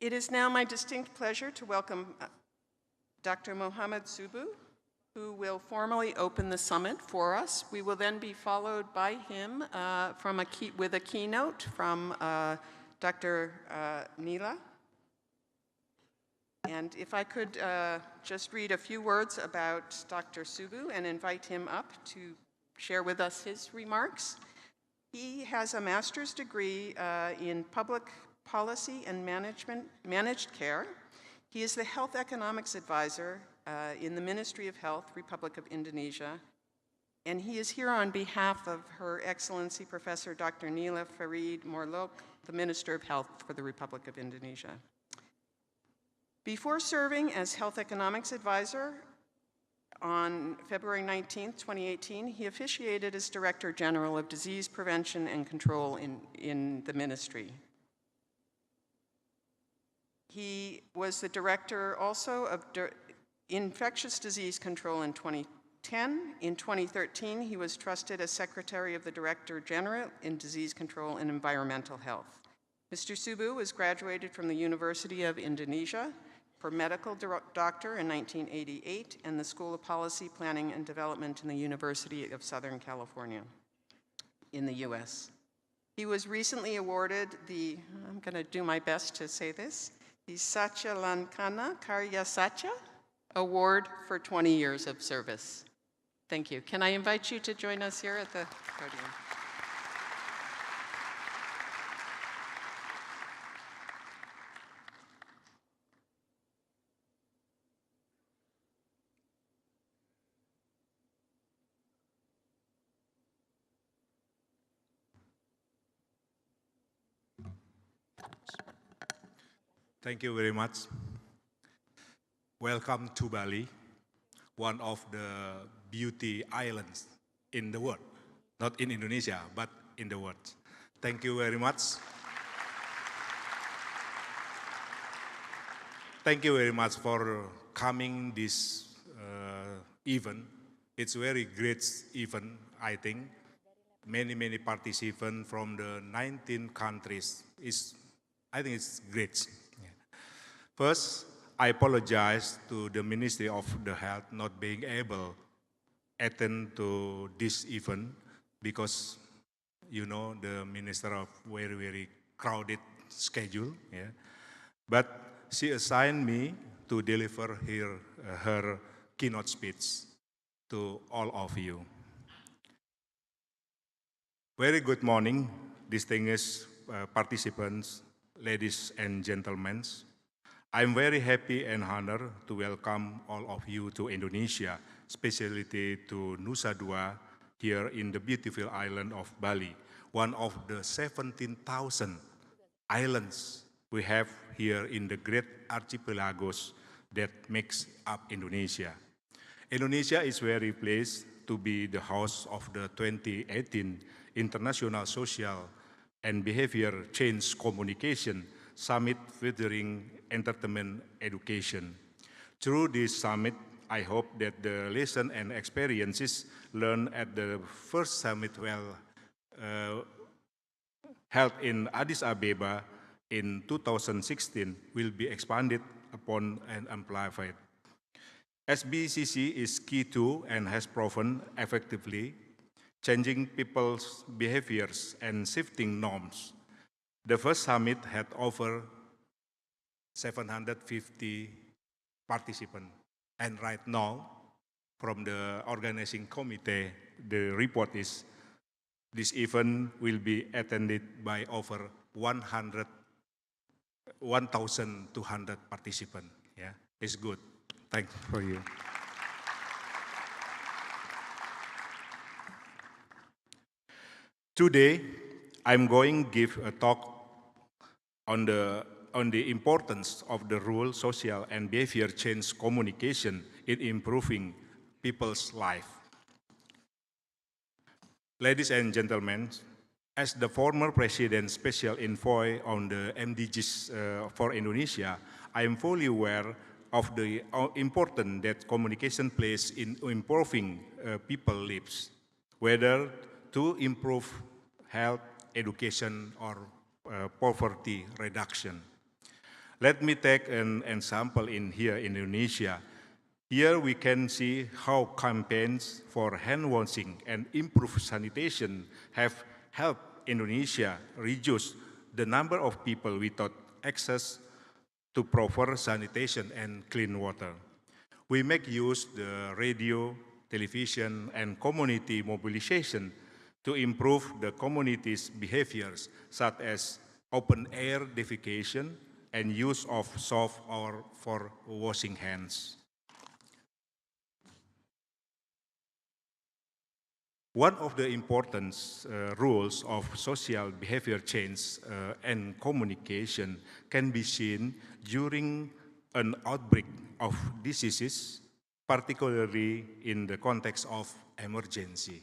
It is now my distinct pleasure to welcome Dr. Mohammad Subbu, who will formally open the summit for us. We will then be followed by him with a keynote from Dr. Neela. And if I could just read a few words about Dr. Subbu and invite him up to share with us his remarks. He has a master's degree in public policy and managed care. He is the health economics advisor in the Ministry of Health, Republic of Indonesia. And he is here on behalf of Her Excellency Professor Dr. Neela Farid Morlok, the Minister of Health for the Republic of Indonesia. Before serving as Health Economics Advisor on February 19, 2018, he officiated as Director General of Disease Prevention and Control in the ministry. He was the Director also of Infectious Disease Control in 2010. In 2013, he was trusted as Secretary of the Director General in Disease Control and Environmental Health. Mr. Subbu was graduated from the University of Indonesia for medical doctor in 1988 and the School of Policy, Planning, and Development in the University of Southern California in the US. He was recently awarded the, I'm going to do my best to say this, the Satya Lankana Karya Satya Award for 20 years of service. Thank you. Can I invite you to join us here at the podium? Thank you very much. Welcome to Bali, one of the beauty islands in the world. Not in Indonesia, but in the world. Thank you very much. Thank you very much for coming this event. It's a very great event, I think. Many participants from the 19 countries. I think it's great. First, I apologize to the Ministry of the Health not being able to attend to this event because, you know, the Minister of very crowded schedule. Yeah. But she assigned me to deliver her keynote speech to all of you. Very good morning, distinguished participants, ladies and gentlemen. I'm very happy and honored to welcome all of you to Indonesia, especially to Nusa Dua here in the beautiful island of Bali, one of the 17,000 islands we have here in the great archipelagos that makes up Indonesia. Indonesia is very pleased to be the host of the 2018 International Social and Behavior Change Communication Summit featuring entertainment education. Through this summit, I hope that the lessons and experiences learned at the first summit held in Addis Ababa in 2016 will be expanded upon and amplified. SBCC is key to and has proven effectively changing people's behaviors and shifting norms. The first summit had over 750 participants, and right now, from the organizing committee, the report is this event will be attended by over 1,200 participants. Yeah, it's good. Thanks for you. Today, I'm going to give a talk on the importance of the rural, social, and behavior change communication in improving people's life. Ladies and gentlemen, as the former President's special envoy on the MDGs for Indonesia, I am fully aware of the importance that communication plays in improving people's lives, whether to improve health, education, or poverty reduction. Let me take an example in here in Indonesia. Here we can see how campaigns for hand washing and improved sanitation have helped Indonesia reduce the number of people without access to proper sanitation and clean water. We make use the radio, television, and community mobilization to improve the community's behaviors, such as open-air defecation and use of soap or for washing hands. One of the important rules of social behavior change and communication can be seen during an outbreak of diseases, particularly in the context of emergency.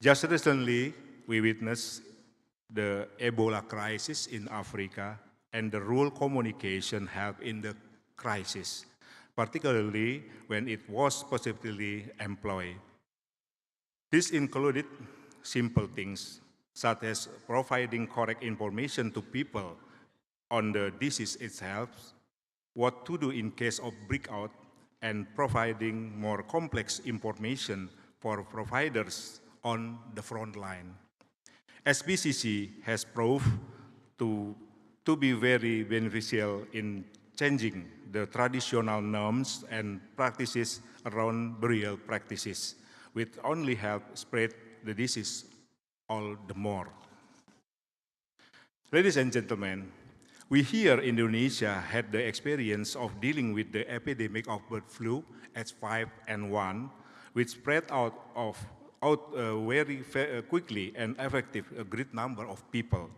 Just recently, we witnessed the Ebola crisis in Africa and the rural communication helped in the crisis, particularly when it was positively employed. This included simple things, such as providing correct information to people on the disease itself, what to do in case of breakout, and providing more complex information for providers on the front line. SBCC has proved to be very beneficial in changing the traditional norms and practices around burial practices, which only help spread the disease all the more. Ladies and gentlemen, we here in Indonesia had the experience of dealing with the epidemic of bird flu H5N1, which spread out very quickly and affected a great number of people.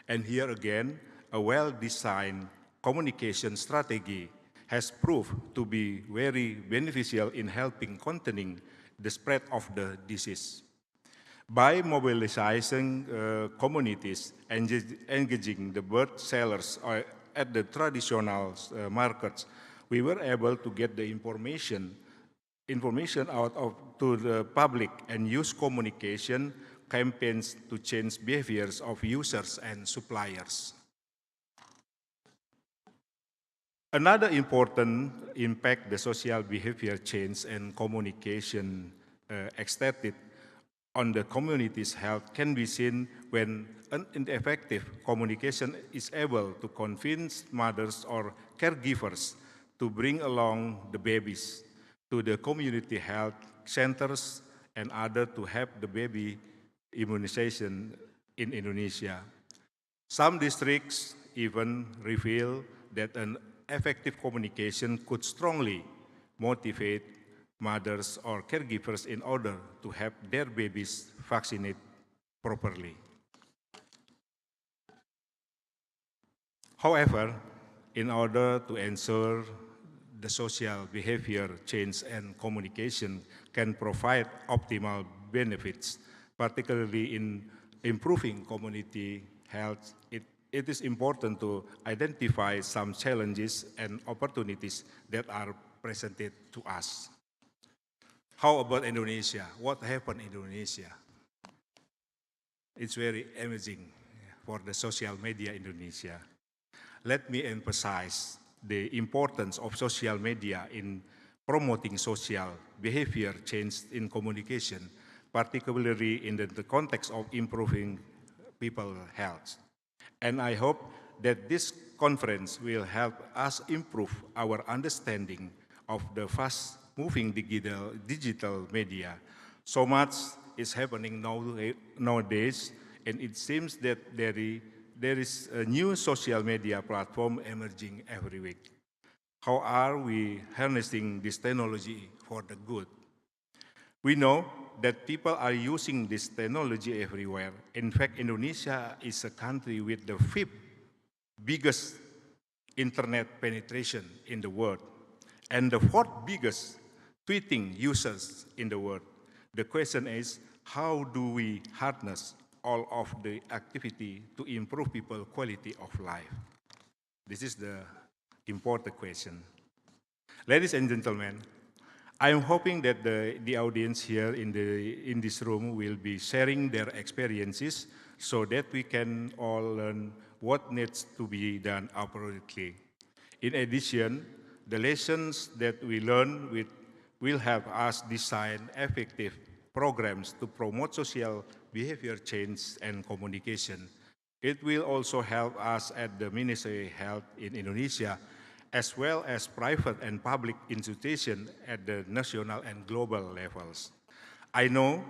And here again, a well-designed communication strategy has proved to be very beneficial in helping containing the spread of the disease. By mobilizing communities and engaging the bird sellers at the traditional markets, we were able to get the information out to the public and use communication campaigns to change behaviors of users and suppliers. Another important impact the social behavior change and communication extended on the community's health can be seen when an ineffective communication is able to convince mothers or caregivers to bring along the babies to the community health centers and other to have the baby immunization in Indonesia. Some districts even reveal that an effective communication could strongly motivate mothers or caregivers in order to have their babies vaccinated properly. However, in order to ensure the social behavior change and communication can provide optimal benefits, particularly in improving community health, it is important to identify some challenges and opportunities that are presented to us. How about Indonesia? What happened in Indonesia? It's very amazing for the social media in Indonesia. Let me emphasize the importance of social media in promoting social behavior change in communication, particularly in the context of improving people's health. And I hope that this conference will help us improve our understanding of the fast-moving digital media. So much is happening nowadays, and it seems that there is a new social media platform emerging every week. How are we harnessing this technology for the good? We know that people are using this technology everywhere. In fact, Indonesia is a country with the 5th biggest internet penetration in the world and the 4th biggest tweeting users in the world. The question is, how do we harness all of the activity to improve people's quality of life? This is the important question. Ladies and gentlemen, I am hoping that the audience here in this room will be sharing their experiences so that we can all learn what needs to be done appropriately. In addition, the lessons that we learn will help us design effective programs to promote social behavior change and communication. It will also help us at the Ministry of Health in Indonesia, as well as private and public institutions at the national and global levels. I know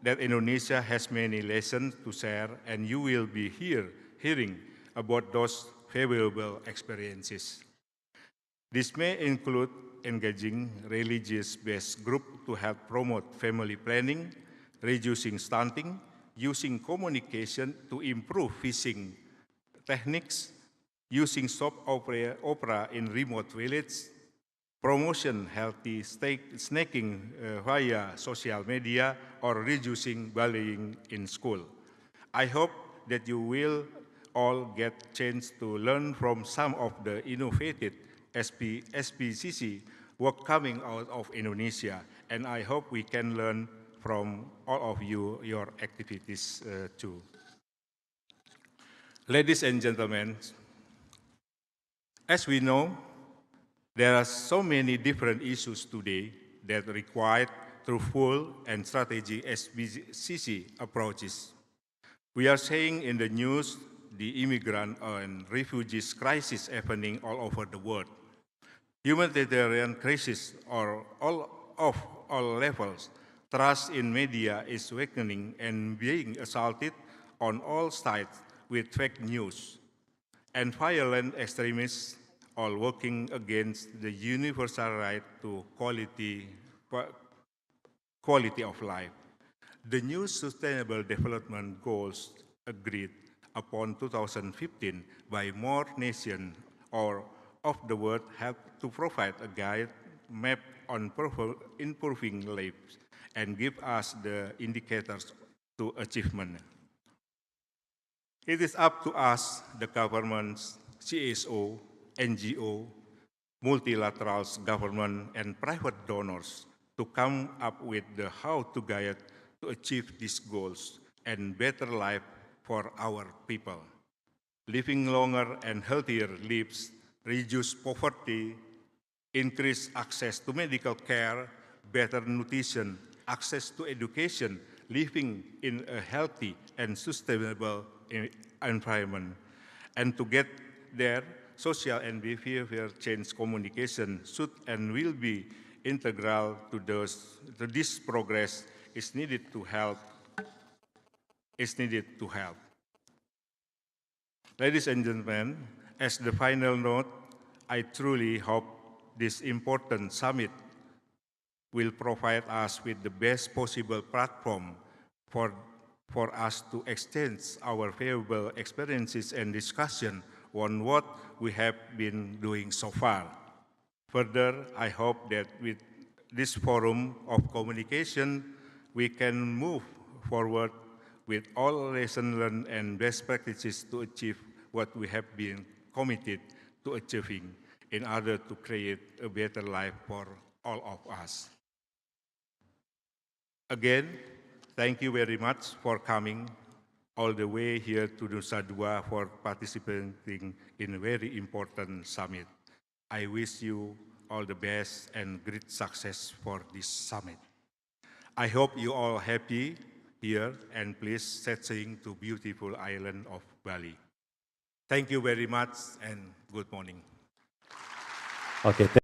that Indonesia has many lessons to share, and you will be hearing about those favorable experiences. This may include engaging religious-based groups to help promote family planning, reducing stunting, using communication to improve fishing techniques, using soap opera in remote villages, promotion healthy snacking via social media, or reducing bullying in school. I hope that you will all get a chance to learn from some of the innovative SBCC work coming out of Indonesia, and I hope we can learn from all of you, your activities too. Ladies and gentlemen, as we know, there are so many different issues today that require truthful and strategic SBCC approaches. We are seeing in the news the immigrant and refugees crisis happening all over the world. Humanitarian crisis are of all levels. Trust in media is weakening and being assaulted on all sides with fake news. And violent extremists are working against the universal right to quality of life. The new Sustainable Development Goals agreed upon 2015 by more nations of the world help to provide a guide map on improving lives and give us the indicators to achievement. It is up to us, the governments, CSO, NGO, multilaterals, government, and private donors to come up with the how to guide to achieve these goals and better life for our people. Living longer and healthier lives, reduce poverty, increase access to medical care, better nutrition, access to education, living in a healthy and sustainable environment. And to get there, social and behavior change communication should and will be integral to this progress is needed to help. Ladies and gentlemen, as the final note, I truly hope this important summit will provide us with the best possible platform for us to exchange our favorable experiences and discussion on what we have been doing so far. Further, I hope that with this forum of communication, we can move forward with all lessons learned and best practices to achieve what we have been committed to achieving in order to create a better life for all of us. Again, thank you very much for coming all the way here to Nusa Dua for participating in a very important summit. I wish you all the best and great success for this summit. I hope you all happy here and please setting to beautiful island of Bali. Thank you very much and good morning. Okay.